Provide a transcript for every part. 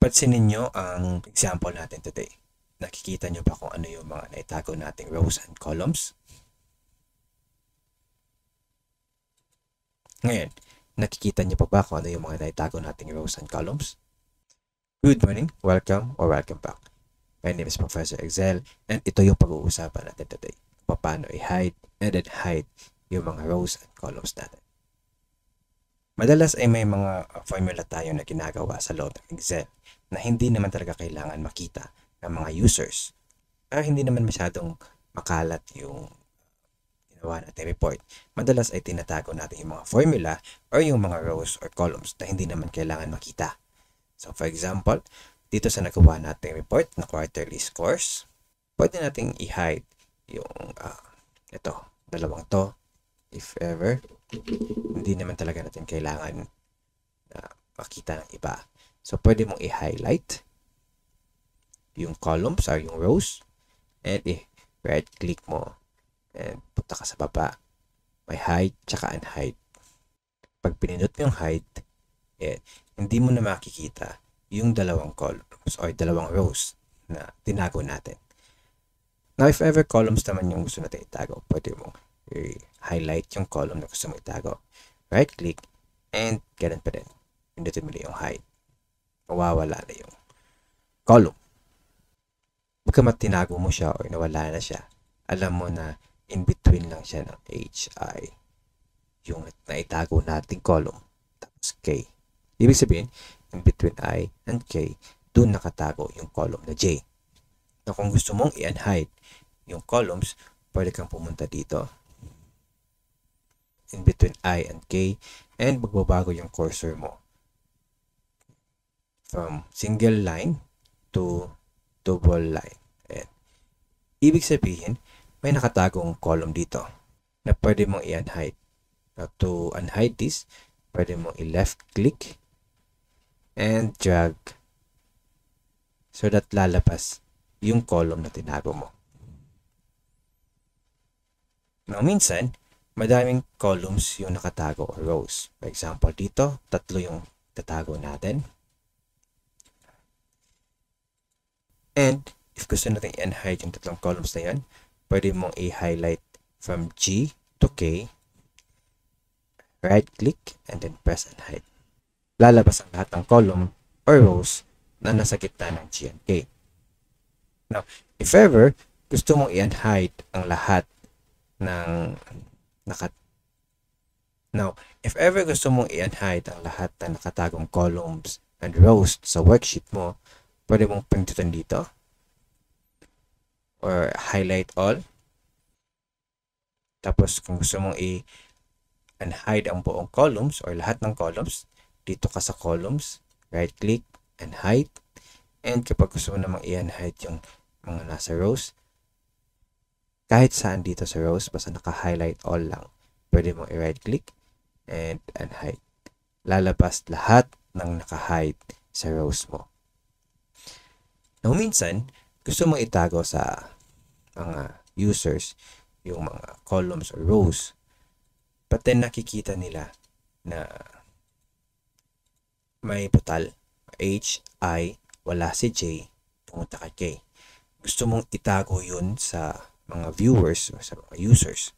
Pansinin nyo ang example natin today. Nakikita nyo ba kung ano yung mga naitago nating rows and columns? Ngayon, nakikita nyo pa ba kung ano yung mga naitago nating rows and columns? Good morning, welcome or welcome back. My name is Professor Excel and ito yung pag-uusapan natin today. Paano i-hide and then hide yung mga rows and columns natin. Madalas ay may mga formula tayo na ginagawa sa loob ng Excel na hindi naman talaga kailangan makita ng mga users. Hindi naman masyadong makalat yung ginawa natin report. Madalas ay tinatago natin yung mga formula or yung mga rows or columns na hindi naman kailangan makita. So for example, dito sa nagawa natin report na quarterly scores, pwede nating i-hide yung ito, dalawang to, if ever. Hindi naman talaga natin kailangan na makita ng iba. So, pwede mong i-highlight yung columns or yung rows and right-click mo and punta ka sa baba. May hide tsaka unhide. Pag pinindot mo yung hide, hindi mo na makikita yung dalawang columns or dalawang rows na tinago natin. Now, if ever columns naman yung gusto natin itago, pwede mong i-highlight yung column na gusto mo itago. Right-click and ganun pa din. Pindutin mo na yung hide. Mawawala na yung column. Pagkamat tinago mo siya o nawala na siya, alam mo na in between lang siya ng HI. Yung naitago nating column. Tapos K. Ibig sabihin, in between I and K, doon nakatago yung column na J. Na kung gusto mong i-unhide yung columns, pwede kang pumunta dito in between I and K and magbabago yung cursor mo from single line to double line. Ayan. Ibig sabihin, may nakatagong column dito na pwede mong i-unhide. Now, to unhide this, pwede mong i-left click and drag so that lalabas yung column na tinago mo. Now, minsan, madaming columns yung nakatago o rows. For example, dito, 3 yung tatago natin. And, if gusto natin i-unhide yung 3 columns na yan, pwede mong i-highlight from G to K, right-click, and then press unhide. Lalabas ang lahat ng column or rows na nasa gitna ng G and K. Now, if ever gusto mong i-unhide ang lahat ng if ever gusto mong i-unhide ang lahat ng nakatagong columns and rows sa worksheet mo, pwede mong pindutin dito or highlight all. Tapos kung gusto mong i-unhide ang buong columns or lahat ng columns, dito ka sa columns, right click and hide. And kapag gusto mo namang i-unhide yung mga nasa rows, kahit saan dito sa rows, basta naka-highlight all lang, pwede mong i-right click and unhide. Lalabas lahat ng naka-hide sa rows mo. Now, minsan, gusto mong itago sa mga users yung mga columns or rows, but then nakikita nila na may butal, H, I, wala si J, pumunta kay K. Gusto mong itago yun sa mga viewers o sa mga users.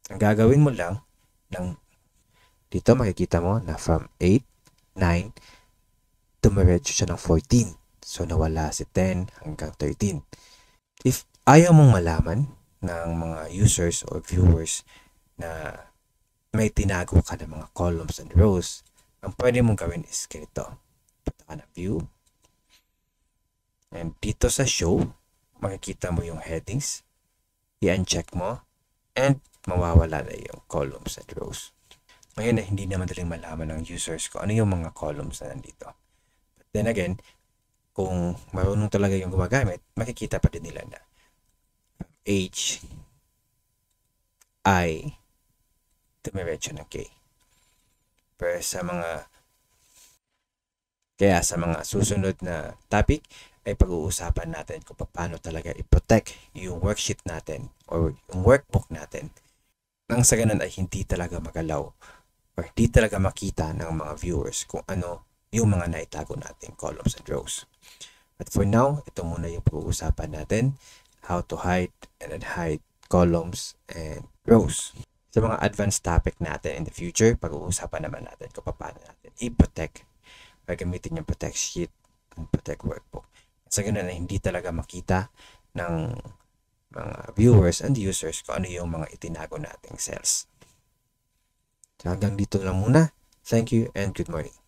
Ang gagawin mo lang, dito makikita mo na from 8, 9, dumiretso siya ng 14. So, nawala si 10 hanggang 13. If ayaw mong malaman ng mga users or viewers na may tinago ka ng mga columns and rows, ang pwede mong gawin is ganito. Punta ka na view. And dito sa show, makikita mo yung headings. I-uncheck mo. And mawawala na yung columns and rows. Ngayon na hindi naman daling malaman ng users kung ano yung mga columns na nandito. But then again, kung marunong talaga yung gumagamit, makikita pa din nila na H, I, dumiretso ng K. Pero sa mga susunod na topic ay pag-uusapan natin kung paano talaga i-protect yung worksheet natin or yung workbook natin nang sa ganun ay hindi talaga magalaw or hindi talaga makita ng mga viewers kung ano yung mga naitago nating columns and rows. But for now, ito muna yung pag-uusapan natin, how to hide and unhide columns and rows. Sa mga advanced topic natin in the future, pag-uusapan naman natin kung paano natin i-protect or gamitin yung protect sheet and protect workbook. Sa ganun na hindi talaga makita ng mga viewers and users kung ano yung mga itinago nating cells. So hanggang dito lang muna. Thank you and good morning.